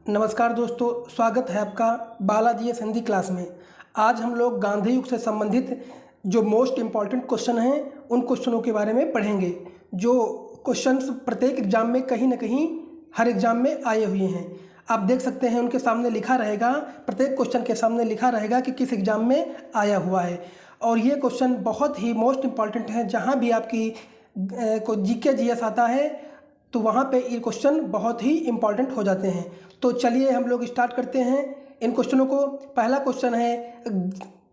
नमस्कार दोस्तों, स्वागत है आपका बालाजी एस हिंदी क्लास में। आज हम लोग गांधी युग से संबंधित जो मोस्ट इम्पॉर्टेंट क्वेश्चन हैं उन क्वेश्चनों के बारे में पढ़ेंगे। जो क्वेश्चंस प्रत्येक एग्जाम में कहीं ना कहीं हर एग्जाम में आए हुए हैं। आप देख सकते हैं उनके सामने लिखा रहेगा, प्रत्येक क्वेश्चन के सामने लिखा रहेगा कि किस एग्जाम में आया हुआ है। और ये क्वेश्चन बहुत ही मोस्ट इम्पॉर्टेंट है। जहाँ भी आपकी को जीके जीएस आता है तो वहाँ पे ये क्वेश्चन बहुत ही इम्पॉर्टेंट हो जाते हैं। तो चलिए हम लोग स्टार्ट करते हैं इन क्वेश्चनों को। पहला क्वेश्चन है,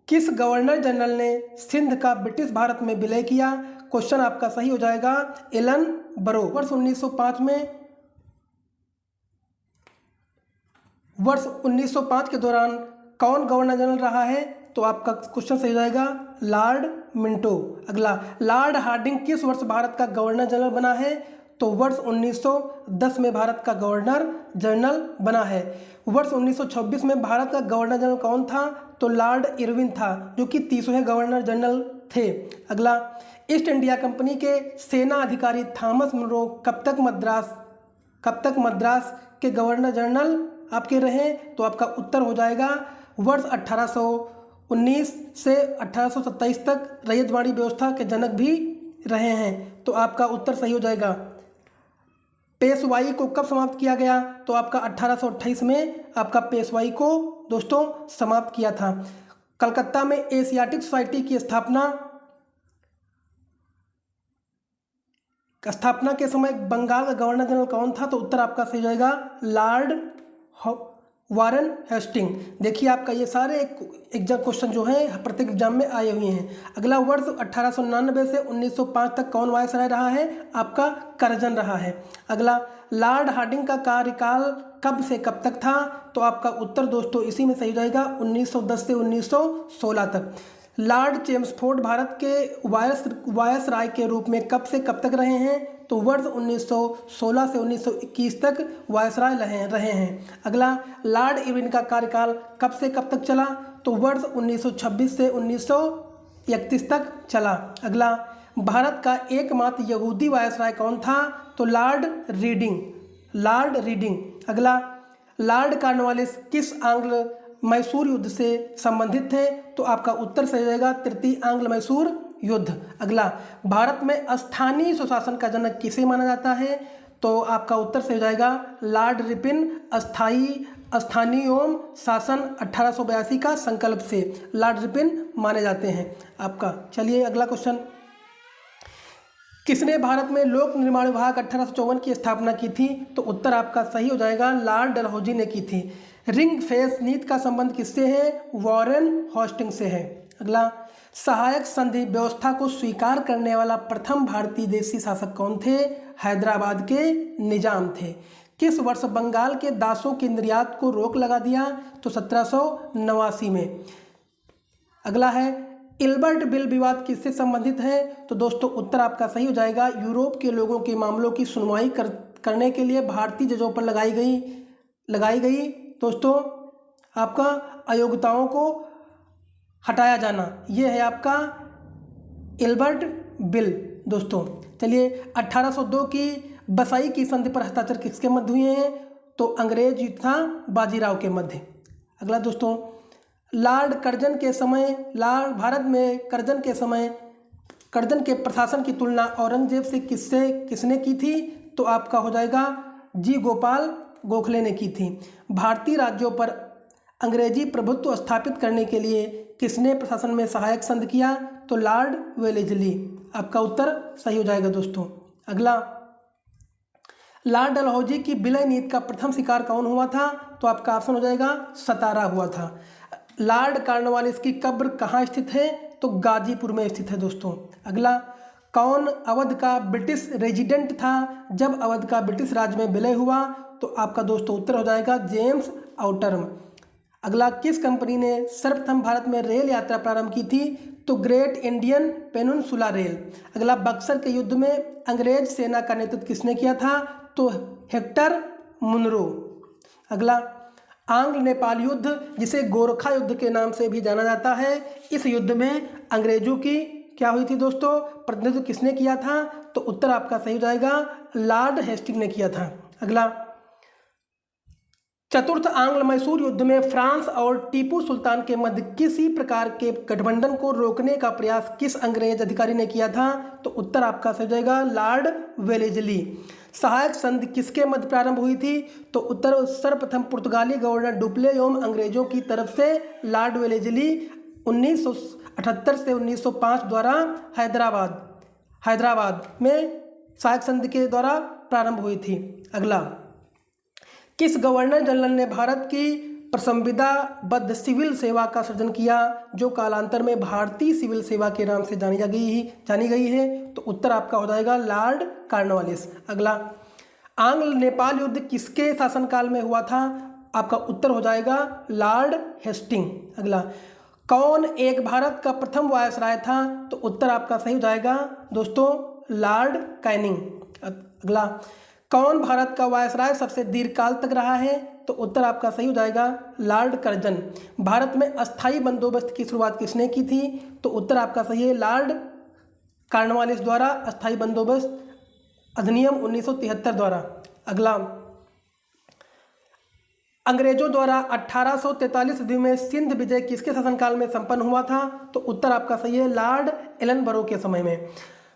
किस गवर्नर जनरल ने सिंध का ब्रिटिश भारत में विलय किया? क्वेश्चन आपका सही हो जाएगा एलन बरो। वर्ष 1905 के दौरान कौन गवर्नर जनरल रहा है? तो आपका क्वेश्चन सही हो जाएगा लॉर्ड मिंटो। अगला, लॉर्ड हार्डिंग किस वर्ष भारत का गवर्नर जनरल बना है? तो वर्ष 1910 में भारत का गवर्नर जनरल बना है। वर्ष 1926 में भारत का गवर्नर जनरल कौन था? तो लॉर्ड इरविन था, जो कि 30वें गवर्नर जनरल थे। अगला, ईस्ट इंडिया कंपनी के सेना अधिकारी थॉमस मुनरो कब तक मद्रास के गवर्नर जनरल आपके रहे? तो आपका उत्तर हो जाएगा वर्ष 1819 से 1827 तक रैयतवाड़ी व्यवस्था के जनक भी रहे हैं। तो आपका उत्तर सही हो जाएगा। पेशवाई को कब समाप्त किया गया? तो आपका 1828 में आपका पेशवाई को दोस्तों समाप्त किया था। कलकत्ता में एशियाटिक सोसाइटी की स्थापना के समय बंगाल का गवर्नर जनरल कौन था? तो उत्तर आपका सही जाएगा लॉर्ड वारन हेस्टिंग। देखिए आपका ये सारे एग्जाम क्वेश्चन जो हैं प्रत्येक एग्जाम में आए हुए हैं। अगला, वर्ष 1899 से 1905 तक कौन वायसराय रहा है? आपका करजन रहा है। अगला, लॉर्ड हार्डिंग का कार्यकाल कब से कब तक था? तो आपका उत्तर दोस्तों इसी में सही हो जाएगा 1910 से 1916 तक। लॉर्ड चेम्सफोर्ड भारत के वायसराय के रूप में कब से कब तक रहे हैं? तो वर्ष 1916 से 1921 तक वायसराय रहे हैं। अगला, लॉर्ड इरविन का कार्यकाल कब से कब तक चला? तो वर्ष 1926 से 1931 तक चला। अगला, भारत का एकमात्र यहूदी वायसराय कौन था? तो लॉर्ड रीडिंग। अगला, लॉर्ड कॉर्नवालिस किस आंग्ल मैसूर युद्ध से संबंधित थे? तो आपका उत्तर सही जाएगा तृतीय आंग्ल मैसूर युद्ध। अगला, भारत में स्थानीय स्वशासन का जनक किसे माना जाता है? तो आपका उत्तर सही जाएगा लॉर्ड रिपन। स्थानीय एवं शासन 1882 का संकल्प से लॉर्ड रिपन माने जाते हैं आपका। चलिए अगला क्वेश्चन, किसने भारत में लोक निर्माण विभाग 1854 की स्थापना की थी? तो उत्तर आपका सही हो जाएगा लॉर्ड डलहौजी ने की थी। रिंग फेंस नीति का संबंध किससे है? वॉरेन हेस्टिंग से है। अगला, सहायक संधि व्यवस्था को स्वीकार करने वाला प्रथम भारतीय देशी शासक कौन थे? हैदराबाद के निजाम थे। किस वर्ष बंगाल के दासों के निर्यात को रोक लगा दिया? तो 1789 में। अगला है, इल्बर्ट बिल विवाद किससे संबंधित है? तो दोस्तों उत्तर आपका सही हो जाएगा यूरोप के लोगों के मामलों की सुनवाई करने के लिए भारतीय जजों पर लगाई गई दोस्तों आपका अयोग्यताओं को हटाया जाना। यह है आपका इल्बर्ट बिल दोस्तों। चलिए, 1802 की बसाई की संधि पर हस्ताक्षर किसके मध्य हुए हैं? तो अंग्रेज तथा बाजीराव के मध्य। अगला दोस्तों, लॉर्ड कर्जन के समय भारत में कर्जन के प्रशासन की तुलना औरंगजेब से किसने की थी? तो आपका हो जाएगा जी गोपाल गोखले ने की थी। भारतीय राज्यों पर अंग्रेजी प्रभुत्व स्थापित करने के लिए किसने प्रशासन में सहायक संधि किया? तो लॉर्ड वेलेस्ली। आपका उत्तर सही हो जाएगा दोस्तों। अगला, लॉर्ड डलहौजी की विलय नीति का प्रथम शिकार कौन हुआ था? तो आपका ऑप्शन हो जाएगा सतारा हुआ था। लॉर्ड कॉर्नवालिस की कब्र कहाँ स्थित है? तो गाजीपुर में स्थित है दोस्तों। अगला, कौन अवध का ब्रिटिश रेजिडेंट था जब अवध का ब्रिटिश राज में विलय हुआ? तो आपका दोस्तों उत्तर हो जाएगा जेम्स आउटरम। अगला, किस कंपनी ने सर्वप्रथम भारत में रेल यात्रा प्रारंभ की थी? तो ग्रेट इंडियन पेनिनसुला रेल। अगला, बक्सर के युद्ध में अंग्रेज सेना का नेतृत्व किसने किया था? तो हेक्टर मुनरो। अगला, आंग्ल नेपाल युद्ध जिसे गोरखा युद्ध के नाम से भी जाना जाता है, इस युद्ध में अंग्रेजों की क्या हुई थी दोस्तों? प्रतिनिधित्व किसने किया था? तो उत्तर आपका सही हो जाएगा लॉर्ड हेस्टिंग ने किया था। अगला, चतुर्थ आंग्ल मैसूर युद्ध में फ्रांस और टीपू सुल्तान के मध्य किसी प्रकार के गठबंधन को रोकने का प्रयास किस अंग्रेज अधिकारी ने किया था? तो उत्तर आपका सही हो जाएगा लॉर्ड वेलेजली। सहायक संधि किसके मध्य प्रारंभ हुई थी? तो उत्तर सर्वप्रथम पुर्तगाली गवर्नर डुप्ले एवं अंग्रेजों की तरफ से लॉर्ड वेलेजली 1978 से 1905 द्वारा हैदराबाद में सहायक संधि के द्वारा प्रारंभ हुई थी। अगला, किस गवर्नर जनरल ने भारत की प्रसंविधाबद्ध सिविल सेवा का सृजन किया, जो कालांतर में भारतीय सिविल सेवा के नाम से जानी गई है? तो उत्तर आपका हो जाएगा लॉर्ड कॉर्नवालिस। अगला, आंग्ल नेपाल युद्ध किसके शासनकाल में हुआ था? आपका उत्तर हो जाएगा लॉर्ड हेस्टिंग। अगला, कौन एक भारत का प्रथम वायसराय था? तो उत्तर आपका सही हो जाएगा दोस्तों लॉर्ड कैनिंग। अगला, कौन भारत का वायसराय सबसे दीर्घकाल तक रहा है? तो उत्तर आपका सही हो जाएगा लॉर्ड कर्जन। भारत में अस्थायी बंदोबस्त की शुरुआत किसने की थी? तो उत्तर आपका सही है लॉर्ड कॉर्नवालिस द्वारा अस्थायी बंदोबस्त अधिनियम 1973 द्वारा। अगला, अंग्रेजों द्वारा 1843 ईस्वी में सिंध विजय किसके शासनकाल में संपन्न हुआ था? तो उत्तर आपका सही है लॉर्ड एलनबरो के समय में।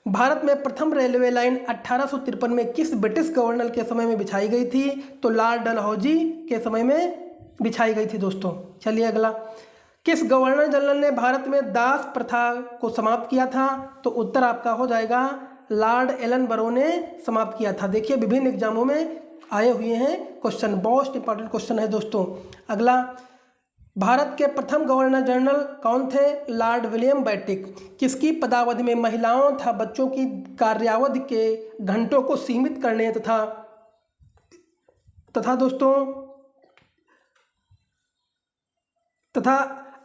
भारत में प्रथम रेलवे लाइन 1853 में किस ब्रिटिश गवर्नर के समय में बिछाई गई थी? तो लॉर्ड डलहौजी के समय में बिछाई गई थी दोस्तों। चलिए अगला, किस गवर्नर जनरल ने भारत में दास प्रथा को समाप्त किया था? तो उत्तर आपका हो जाएगा लॉर्ड एलनबरो ने समाप्त किया था। देखिए विभिन्न एग्जामों में आए हुए हैं क्वेश्चन, बहुत इंपॉर्टेंट क्वेश्चन है दोस्तों। अगला, भारत के प्रथम गवर्नर जनरल कौन थे? Lord William Bentinck. किसकी पदावधि में महिलाओं तथा बच्चों की कार्यावधि के घंटों को सीमित करने तथा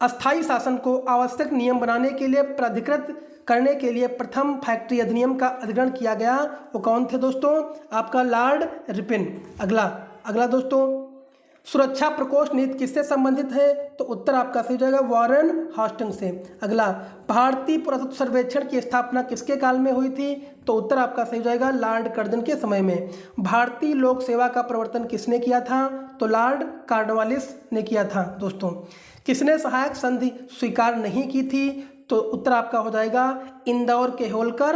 अस्थायी शासन को आवश्यक नियम बनाने के लिए प्राधिकृत करने के लिए प्रथम फैक्ट्री अधिनियम का अधिग्रहण किया गया, वो कौन थे दोस्तों? आपका लॉर्ड रिपन। अगला दोस्तों, सुरक्षा प्रकोष्ठ नीति किससे संबंधित है? तो उत्तर आपका सही हो जाएगा वॉरेन हास्टिंग्स से। अगला, भारतीय पुरातत्व सर्वेक्षण की स्थापना किसके काल में हुई थी? तो उत्तर आपका सही हो जाएगा लॉर्ड कर्जन के समय में। भारतीय लोक सेवा का प्रवर्तन किसने किया था? तो लॉर्ड कॉर्नवालिस ने किया था दोस्तों। किसने सहायक संधि स्वीकार नहीं की थी? तो उत्तर आपका हो जाएगा इंदौर के होलकर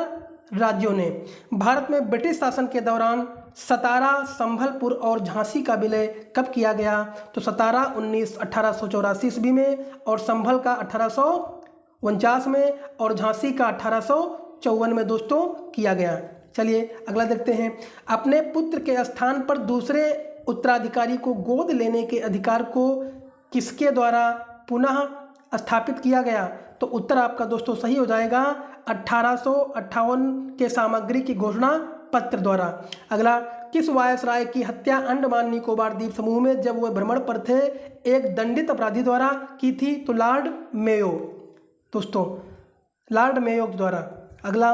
राज्यों ने। भारत में ब्रिटिश शासन के दौरान सतारा, संभलपुर और झांसी का विलय कब किया गया? तो सतारा 1884 ईस्वी में और संभल का 1849 में और झांसी का 1854 में दोस्तों किया गया। चलिए अगला देखते हैं, अपने पुत्र के स्थान पर दूसरे उत्तराधिकारी को गोद लेने के अधिकार को किसके द्वारा पुनः स्थापित किया गया? तो उत्तर आपका दोस्तों सही हो जाएगा 1858 के सामग्री की घोषणा पत्र द्वारा। अगला, किस वायसराय की हत्या अंडमान निकोबार द्वीप समूह में जब वह भ्रमण पर थे एक दंडित अपराधी द्वारा की थी? तो लॉर्ड मेयो दोस्तों, लॉर्ड मेयो द्वारा। अगला,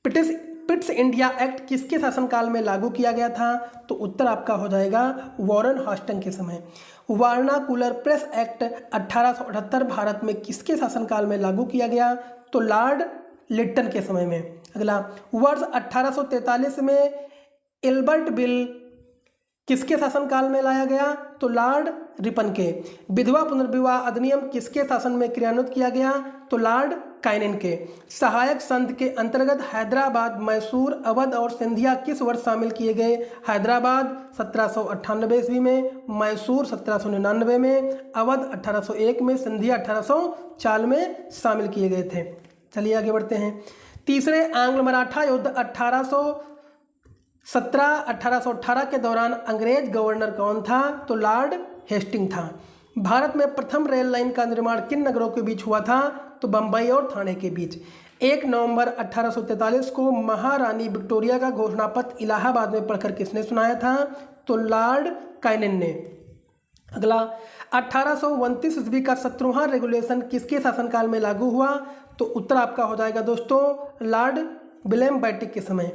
पिट्स इंडिया एक्ट किसके शासनकाल में लागू किया गया था? तो उत्तर आपका हो जाएगा वॉरेन हास्टिंग के समय। वर्नाकुलर प्रेस एक्ट 1878 भारत में किसके शासनकाल में लागू किया गया? तो लॉर्ड लिट्टन के समय में। अगला, वर्ष 1843 में एल्बर्ट बिल किसके शासनकाल में लाया गया? तो लॉर्ड रिपन के। विधवा पुनर्विवाह अधिनियम किसके शासन में क्रियान्वित किया गया? तो लॉर्ड काइनिन के। सहायक संघ के अंतर्गत हैदराबाद, मैसूर, अवध और सिंधिया किस वर्ष शामिल किए गए? हैदराबाद 1798 ईस्वी में, मैसूर 1799 में, अवध 1801 में, सिंधिया 1804 में शामिल किए गए थे। चलिए आगे बढ़ते हैं। तीसरे आंग्ल मराठा युद्ध 1818 के दौरान अंग्रेज गवर्नर कौन था? तो लॉर्ड हेस्टिंग था। भारत में प्रथम रेल लाइन का निर्माण किन नगरों के बीच हुआ था? तो बम्बई और ठाणे के बीच। 1 नवंबर 1843 को महारानी विक्टोरिया का घोषणा पत्र इलाहाबाद में पढ़कर किसने सुनाया था? तो लॉर्ड काइनिन ने। अगला, 1829 ईस्वी का 17वां रेगुलेशन किसके शासनकाल में लागू हुआ? तो उत्तर आपका हो जाएगा दोस्तों लॉर्ड विलियम बेंटिक के समय।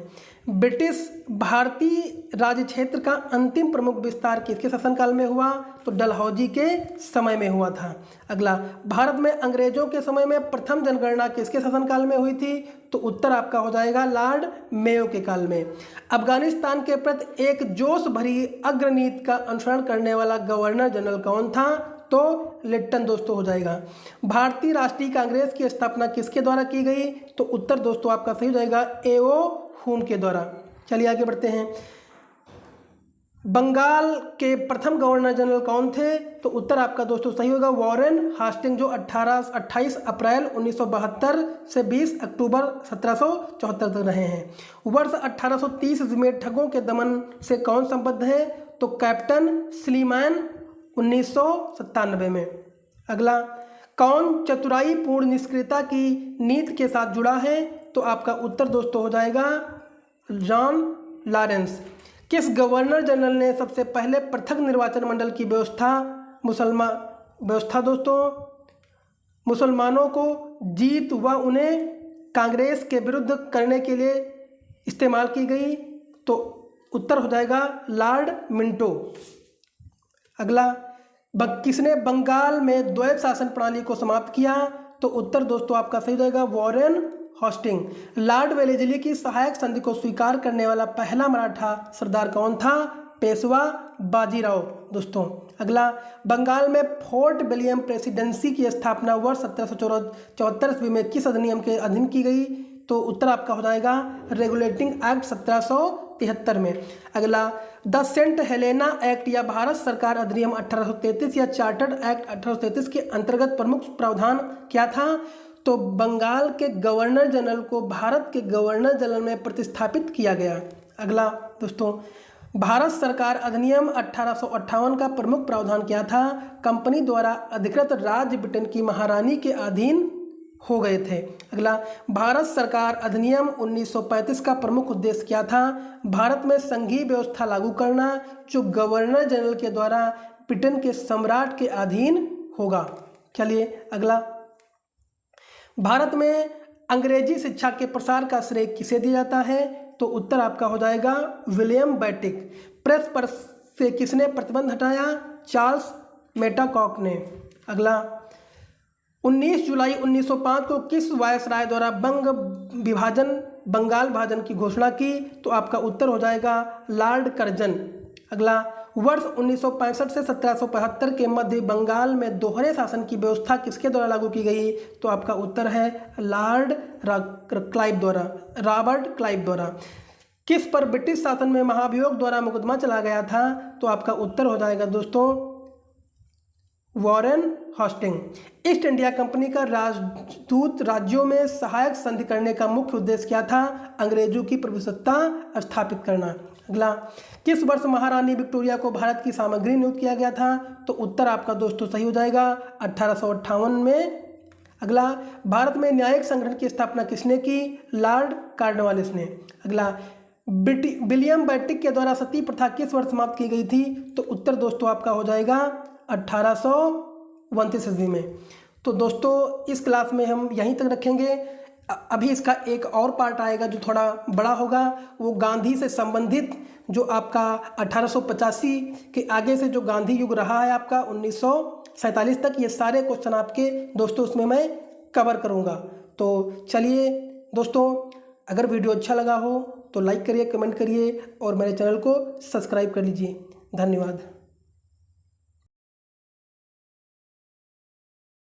ब्रिटिश भारतीय राज्य क्षेत्र का अंतिम प्रमुख विस्तार किसके शासनकाल में हुआ? तो डलहौजी के समय में हुआ था। अगला, भारत में अंग्रेजों के समय में प्रथम जनगणना किसके शासनकाल में हुई थी? तो उत्तर आपका हो जाएगा लॉर्ड मेयो के काल में। अफगानिस्तान के प्रति एक जोश भरी अग्रनीति का अनुसरण करने वाला गवर्नर जनरल कौन था? तो लिट्टन दोस्तों हो जाएगा। भारतीय राष्ट्रीय कांग्रेस की स्थापना किसके द्वारा की गई? तो उत्तर दोस्तों आपका सही हो जाएगा एओ हुम के द्वारा। चलिए आगे बढ़ते हैं। बंगाल के प्रथम गवर्नर जनरल कौन थे? तो उत्तर आपका दोस्तों सही होगा वॉरेन हास्टिंग, जो 28 अप्रैल 1972 से 20 अक्टूबर 1774 तक रहे हैं। वर्ष 1830 में ठगों के दमन से कौन संबद्ध है? तो कैप्टन स्लीमैन 1997 में। अगला, कौन चतुराई पूर्ण निष्क्रियता की नीति के साथ जुड़ा है? तो आपका उत्तर दोस्तों हो जाएगा जॉन लॉरेंस। किस गवर्नर जनरल ने सबसे पहले पृथक निर्वाचन मंडल की व्यवस्था दोस्तों मुसलमानों को जीत व उन्हें कांग्रेस के विरुद्ध करने के लिए इस्तेमाल की गई? तो उत्तर हो जाएगा लॉर्ड मिंटो। अगला, किसने बंगाल में द्वैत शासन प्रणाली को समाप्त किया? तो उत्तर दोस्तों आपका सही हो जाएगा वॉरेन हॉस्टिंग। लॉर्ड वेलेस्ली की सहायक संधि को स्वीकार करने वाला पहला मराठा सरदार कौन था? पेशवा बाजीराव दोस्तों। अगला, बंगाल में फोर्ट विलियम प्रेसिडेंसी की स्थापना वर्ष 1774 ईस्वी में किस अधिनियम के अधीन की गई? तो उत्तर आपका हो जाएगा रेगुलेटिंग एक्ट 1773 में। अगला, द सेंट हेलेना एक्ट या भारत सरकार अधिनियम 1833 या चार्टर्ड एक्ट 1833 के अंतर्गत प्रमुख प्रावधान क्या था? तो बंगाल के गवर्नर जनरल को भारत के गवर्नर जनरल में प्रतिस्थापित किया गया। अगला दोस्तों, भारत सरकार अधिनियम 1858 का प्रमुख प्रावधान क्या था? कंपनी द्वारा अधिकृत राज्य ब्रिटेन की महारानी के अधीन हो गए थे। अगला, भारत सरकार अधिनियम 1935 का प्रमुख उद्देश्य क्या था? भारत में संघीय व्यवस्था लागू करना जो गवर्नर जनरल के द्वारा ब्रिटेन के सम्राट के अधीन होगा। चलिए अगला, भारत में अंग्रेजी शिक्षा के प्रसार का श्रेय किसे दिया जाता है? तो उत्तर आपका हो जाएगा विलियम बेंटिक। प्रेस पर से किसने प्रतिबंध हटाया? चार्ल्स मेटाकॉक ने। अगला, 19 जुलाई 1905 को किस वायसराय द्वारा बंगाल विभाजन की घोषणा की? तो आपका उत्तर हो जाएगा लॉर्ड कर्जन। अगला, वर्ष 1965 से 1775 के मध्य बंगाल में दोहरे शासन की व्यवस्था किसके द्वारा लागू की गई? तो आपका उत्तर है लॉर्ड रॉबर्ट क्लाइव द्वारा। किस पर ब्रिटिश शासन में महाभियोग द्वारा मुकदमा चला गया था? तो आपका उत्तर हो जाएगा दोस्तों Warren hoisting. East India company का राजदूत राज्यों में सहायक संधि करने का मुख्य उद्देश्य क्या था? अंग्रेजों की प्रभुसत्ता स्थापित करना। अगला, किस वर्ष महारानी विक्टोरिया को भारत की सामग्री नियुक्त किया गया था? तो उत्तर आपका दोस्तों सही हो जाएगा 1858 में। अगला, भारत में न्यायिक संगठन की स्थापना किसने की? लॉर्ड कॉर्नवालिस ने। अगला, विलियम बेंटिक के द्वारा सती प्रथा किस वर्ष समाप्त की गई थी? तो उत्तर दोस्तों आपका हो जाएगा 1829 ईस्वी में। तो दोस्तों इस क्लास में हम यहीं तक रखेंगे। अभी इसका एक और पार्ट आएगा जो थोड़ा बड़ा होगा, वो गांधी से संबंधित जो आपका 1885 के आगे से जो गांधी युग रहा है आपका 1947 तक, ये सारे क्वेश्चन आपके दोस्तों उसमें मैं कवर करूँगा। तो चलिए दोस्तों, अगर वीडियो अच्छा लगा हो तो लाइक करिए, कमेंट करिए और मेरे चैनल को सब्सक्राइब कर लीजिए। धन्यवाद।